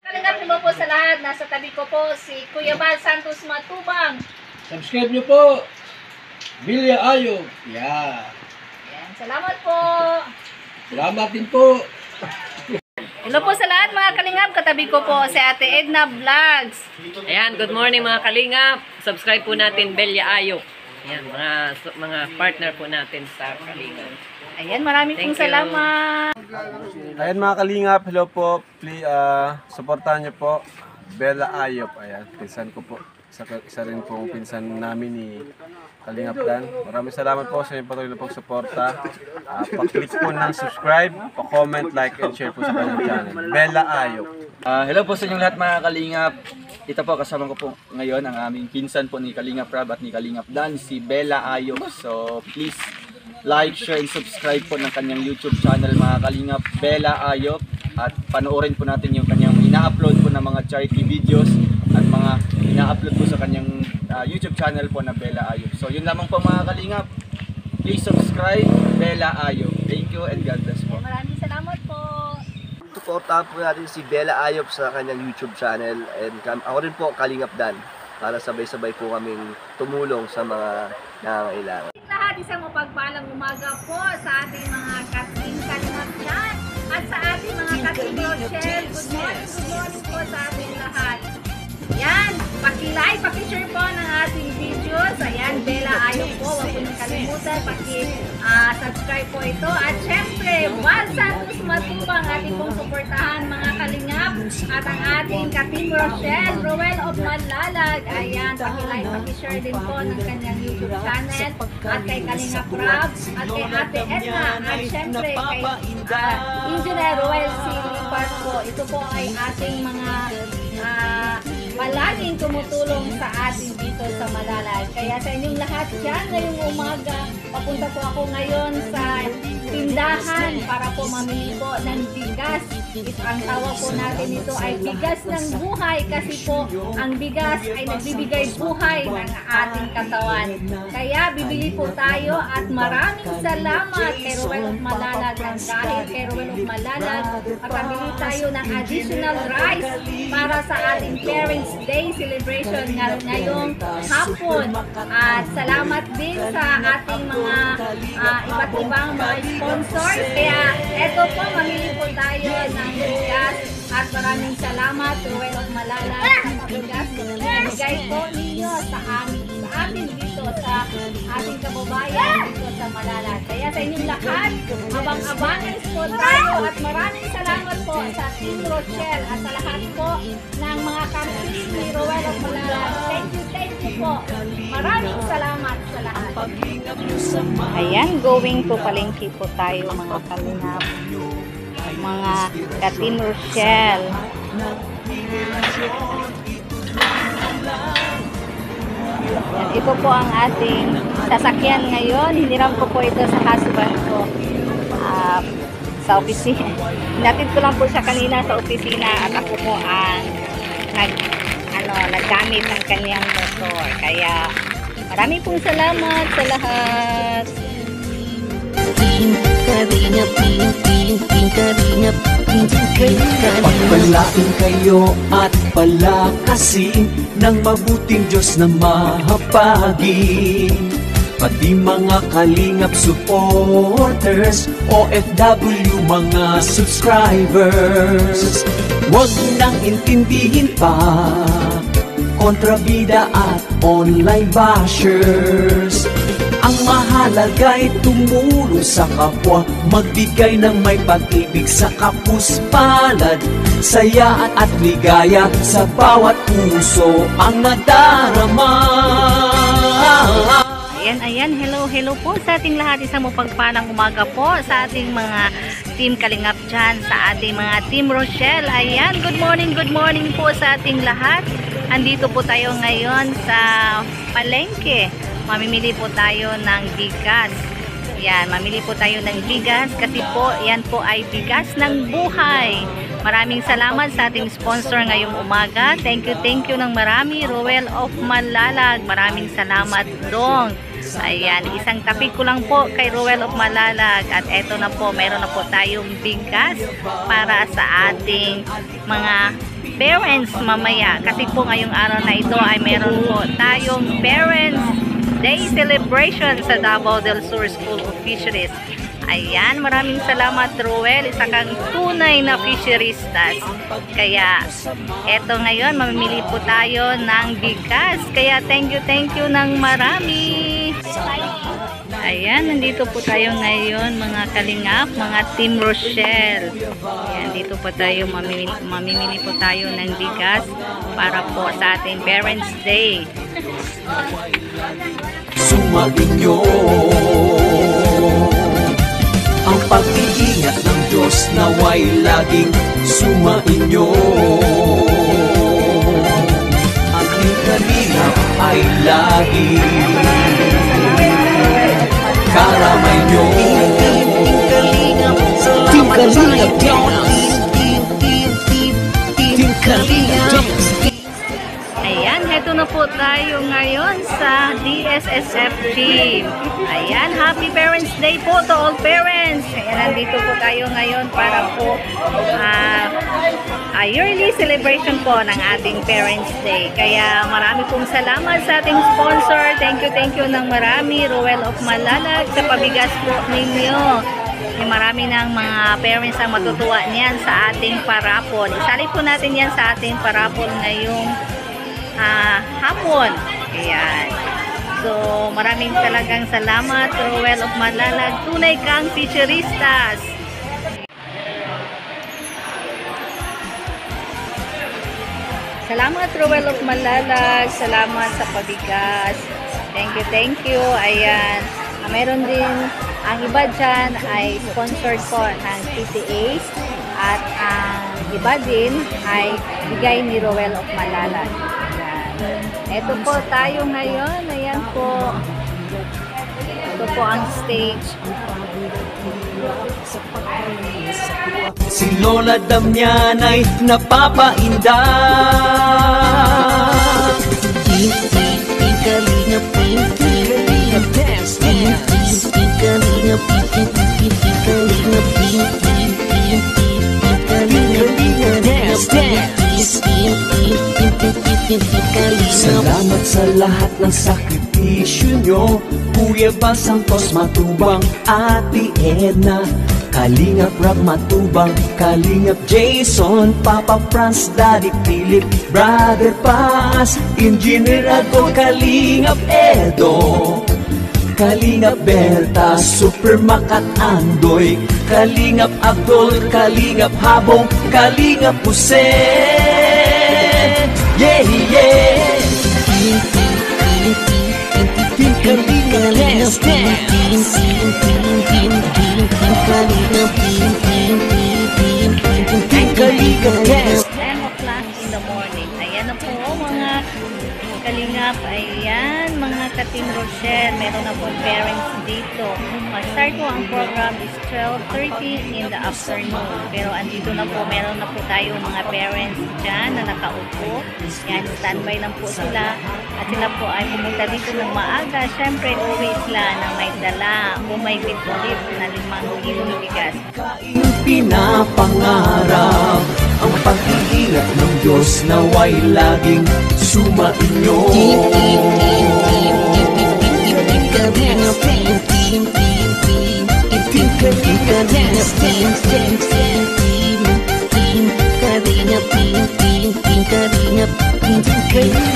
Kalingap mo po sa lahat. Nasa tabi ko po si Kuya Bal Santos Matubang. Subscribe nyo po. Bilya Ayog. Yeah. Yan. Salamat po. Salamat din po. Hello po sa lahat mga kalingap. Katabi ko po si Ate Edna Vlogs. Ayan, good morning mga kalingap. Subscribe po natin Belya Ayok. Ayan, mga partner po natin sa kalingap. Ayan, maraming pong salamat. Ayan mga kalingap, hello po. Please, supportahan niyo po Bella Ayop. Ayan, pinsan ko po. Isa rin pong pinsan namin ni Kalingap Dan. Maraming salamat po sa inyong patuloy na pagsuporta. Pa-click po ng subscribe, pa-comment, like, and share po sa kanyang channel. Bella Ayop. Hello po sa inyong lahat mga Kalingap. Ito po, kasama ko po ngayon ang aming pinsan po ni Kalingap Rab at ni Kalingap Dan, si Bella Ayop. So please like, share, and subscribe po ng kanyang YouTube channel mga Kalingap, Bella Ayop. At panoorin po natin yung kanyang ina-upload po ng mga charity videos at mga ina-upload po sa kanyang YouTube channel po na Bella Ayop. So yun lamang po mga Kalingap. Please subscribe Bella Ayop. Thank you and God bless po. Maraming salamat po. Suportahan po natin si Bella Ayop sa kanyang YouTube channel, and ako rin po Kalingap Dan, para sabay-sabay po kaming tumulong sa mga nangangailangan. Lahat isang mapagpalang umaga po sa ating mga Kating Kalingap dyan at sa ating mga Kating Rochelle. Good morning po sa ating lahat. Yan, paki-like, paki-share po ng ating videos. Ayan, Bella Ayop po, huwag po niyong kalimutan, paki-subscribe po ito. At syempre, Bal Santos Matubang, ating pong suportahan mga kalingap. At ang ating Kating Rochelle, Roel of Malalag. Ayan, paki-like, paki-share din po ng kanyang YouTube channel. At kay Kalingap Rab, at kay Ate Edna. At syempre, kay Engineer Roel C. Lipat po. Ito po ay ating mga palaging tumutulong sa atin dito sa Malalag. Kaya sa inyong lahat dyan, ngayong umaga, papunta po ako ngayon sa tindahan para po mamili po ng bigas. Ang tawag po natin ito ay bigas ng buhay kasi po ang bigas ay nagbibigay buhay ng ating katawan. Kaya bibili po tayo at maraming salamat kay Roel of Malalag ng dahil kay Roel of Malalag at pamili tayo ng additional rice para sa ating Parents Day celebration ngayong hapon. At salamat din sa ating mga iba't ibang mga sponsors. Kaya eto po, mamili po tayo ng bigas at maraming salamat Roel of Malalag sa bigas na bigay po ninyo sa atin dito sa ating kababayan dito sa Malalag. Kaya sa inyong lahat, abang-abangan po tayo at maraming salamat po sa Team Rochelle at sa lahat po ng mga campaign ni Roel of Malalag. Thank you po. Maraming salamat sa lahat. Ayan, going to palengke po tayo mga kalingap. Mga Katin Rochelle. Yan, ito po ang ating sasakyan ngayon. Hiniram ko po ito sa husband ko sa opisina. Hinatid ko lang po siya kanina sa opisina at ako po ang naggamit ng kanyang motor. Kaya maraming pong salamat sa lahat. Pagpalain kayo at palakasin ng mabuting Diyos na mahapagin. Pati mga Kalingap supporters, OFW mga subscribers. Huwag nang intindihin pa kontrabida at online bashers. Ang mahalaga'y tumulong sa kapwa, magbigay ng may pag-ibig sa kapuspalad, saya at ligaya sa bawat puso ang nadarama. Ayan, hello po sa ating lahat. Isang mapagpalang umaga po sa ating mga Team Kalingap dyan, sa ating mga Team Rochelle. Ayan, good morning po sa ating lahat. Andito po tayo ngayon sa palengke. Mamimili po tayo ng bigas. Yan, mamili po tayo ng bigas kasi po, yan po ay bigas ng buhay. Maraming salamat sa ating sponsor ngayong umaga. Thank you ng marami, Roel of Malalag. Maraming salamat dong. Ayan, isang tabi ko lang po kay Ruel of Malalag. At eto na po, meron na po tayong bigas para sa ating mga parents mamaya. Kasi po ngayong araw na ito ay meron po tayong Parents Day celebration sa Davao del Sur School of Fisheries. Ayan, maraming salamat Ruel, isa kang tunay na fisheristas. Kaya eto ngayon, mamimili po tayo ng bigas. Kaya thank you ng marami. Ayan, nandito po tayo ngayon mga kalingap, mga Team Rochelle. Ayan, dito po tayo, mamimili po tayo ng bigas para po sa ating Parents Day. Sumainyo ang pag-iingat ng Diyos naway laging sumainyo. Ang kalingap ay laging karamay nyo. Team Kalingap Team Kalingap. Ayan, heto na po tayo ngayon sa DSSF team. Ayan, Happy Parents Day po to all parents. Ayan, nandito po tayo ngayon para po yearly celebration po ng ating Parents Day. Kaya marami pong salamat sa ating sponsor. Thank you ng marami, Ruel of Malalag, sa pabigas po ninyo. Marami ng mga parents ang matutuwa niyan sa ating parapol. Isali po natin yan sa ating parapol ngayong hapon. Ayan. So, maraming talagang salamat, Ruel of Malalag. Tunay kang fisheristas. Salamat, Ruel of Malalag. Salamat sa pabigas. Thank you. Ayan. Meron din, ang iba dyan ay sponsored po ng PTA. At ang iba din ay bigay ni Ruel of Malalag. Ito po tayo ngayon. Ayan po. Ito po ang stage. Si Lola Damian ay napapainda. Kalingap Salamat sa lahat ng sakripisyo nyo, Kuya Bal Santos Matubang, Ate Edna, Kalingap Rob Matubang, Kalingap Jason, Papa Franz, Daddy Philip, Brother Paz, Engineer Ago, Kalingap Edo, Kalingap Berta, Super Makat Andoy, Kalingap Abdul, Kalingap Habong, Kalingap Hussein. Yeah, yeah. Team Kalingap, let's dance. Team Kalingap, dance. 10 o'clock in the morning. Ayan na po mga kalingap. Ayan, mga ka-Team Rochelle. Meron na po parents dito. Mag-start po ang program is 12:30 in the afternoon. Pero andito na po, meron na po tayo mga parents dyan na nakaupo. Yan, standby lang po sila. At sila po ay pumunta dito ng maaga. Siyempre, uwi sila na may dala o may bitbit na 5 kilong bigas. Pinapangarap ang pag-iingat ng Diyos naway laging sumainyo.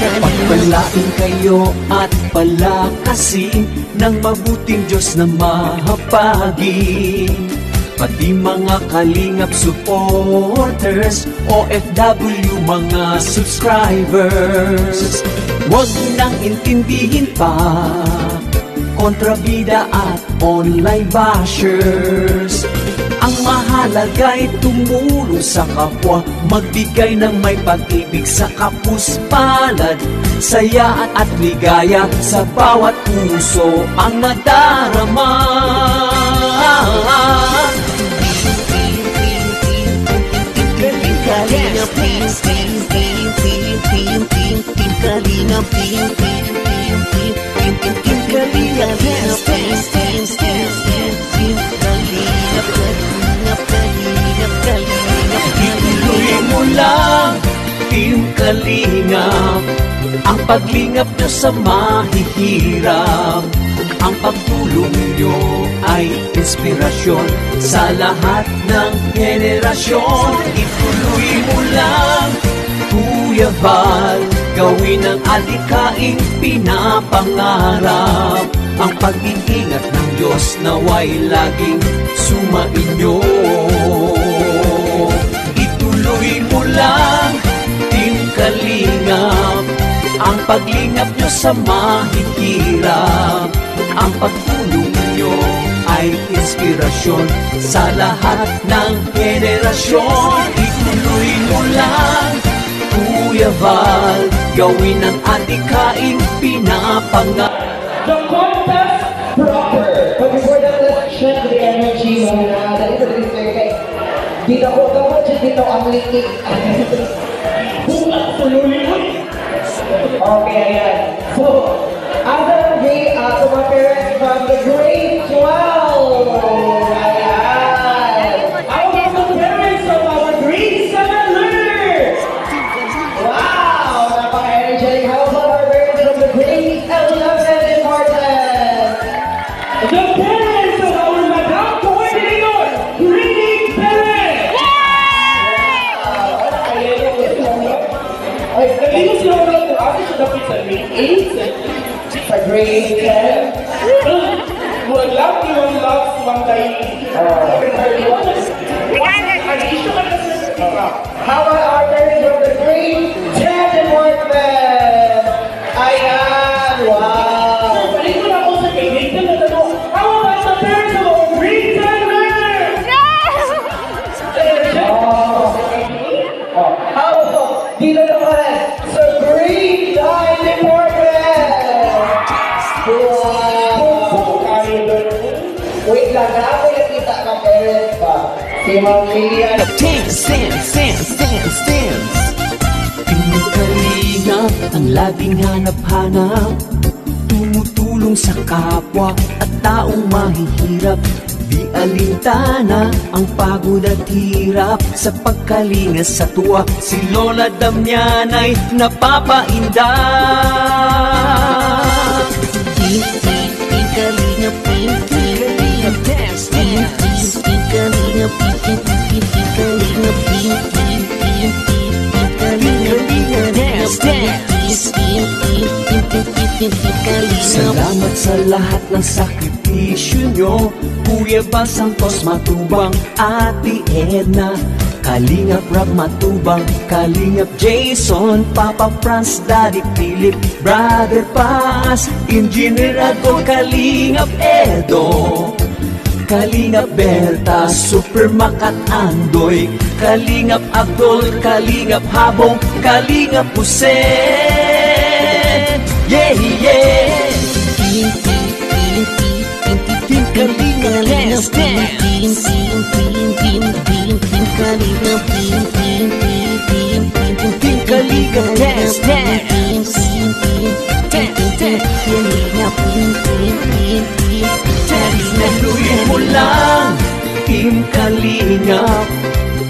Pagpalain kayo at palakasin ng mabuting Diyos na mahapagin. Pati mga Kalingap supporters, OFW mga subscribers, huwag nang intindihin pa kontrabida at online bashers. Ang mahalaga'y tumulong sa kapwa, magbigay ng may pag-ibig sa kapuspalad, saya at ligaya sa bawat puso ang nadarama. Kalingap, Kalingap, Kalingap, dance, dance, dance, dance, dance. Team Kalingap, Kalingap, Kalingap, Kalingap. Ituloy mo lang, Team Kalingap, ang paglingap nyo sa mahihirap. Ang pagtulong nyo ay inspirasyon sa lahat ng henerasyon. Ituloy mo lang, Kuya Val, gawin ang adikaing pinapangarap. Ang pag-iingat ng Diyos naway laging sumainyo. Ituloy mo lang, Team Kalingap, ang paglingap nyo sa mahihirap. Ang pagtulong nyo ay inspirasyon sa lahat ng henerasyon. Ituloy mo lang, Kuya Val, gawin ang adikaing pinapangarap. The contest proper. But before that, let's check the energy muna. Dahil ito din kay dito ko gawin dito ang liking. Bukas tuloy. Okay, ayan. So, other way to my parents from the grade 12. Ayan. How about the parents of our grade 7 learners? Wow, napaka-energetic. How about our parents of the grade 11 important? The parents of our Madam Coordinator, greeting parents! Wow! Ay, nalimus lang lang ito. Ako siya dapat sa grade 8, sa grade 10. One love, one love, one time. How about our parents of the grade 10 department? Ayan, wow! Balik ko na ako sa grade 10 na tanong. How about the parents of our grade 10 learners? How about dito naman sa grade 9 department? Wow! Wait lang, ako yung kita ka parents pa. Si Ma'am Lilian. Dance, dance, dance, dance, dance. Team Kalingap, ang laging hanap-hanap, tumutulong sa kapwa at taong mahihirap. Di alintana ang pagod at hirap sa pagkalinga sa tuwa. Si Lola Damian ay napapainda. Team Kalingap, Team Kalingap, dance, dance. Team Kalingap, Team Kalingap, Team Kalingap, dance, dance. Salamat sa lahat ng sakripisyo nyo, Kuya Bal Santos Matubang, Ate Edna, Kalingap Rob Matubang, Kalingap Jason, Papa Franz, Daddy Philip, Brother Paz, Engineer Adol, Kalingap Edo, Kalingap Berta, Super Makat Andoy, Kalingap Abdol, Kalingap Habong, Kalingap Hussein. Yeah, yeah. Team Kalingap, dance, dance. Team Kalingap, Team Kalingap, dance, dance. Ituloy mo lang, Team Kalingap,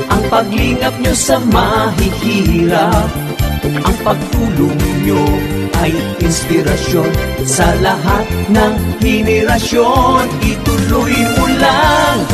ang paglingap nyo sa mahihirap. Ang pagtulong nyo ay inspirasyon sa lahat ng henerasyon. Ituloy mo lang.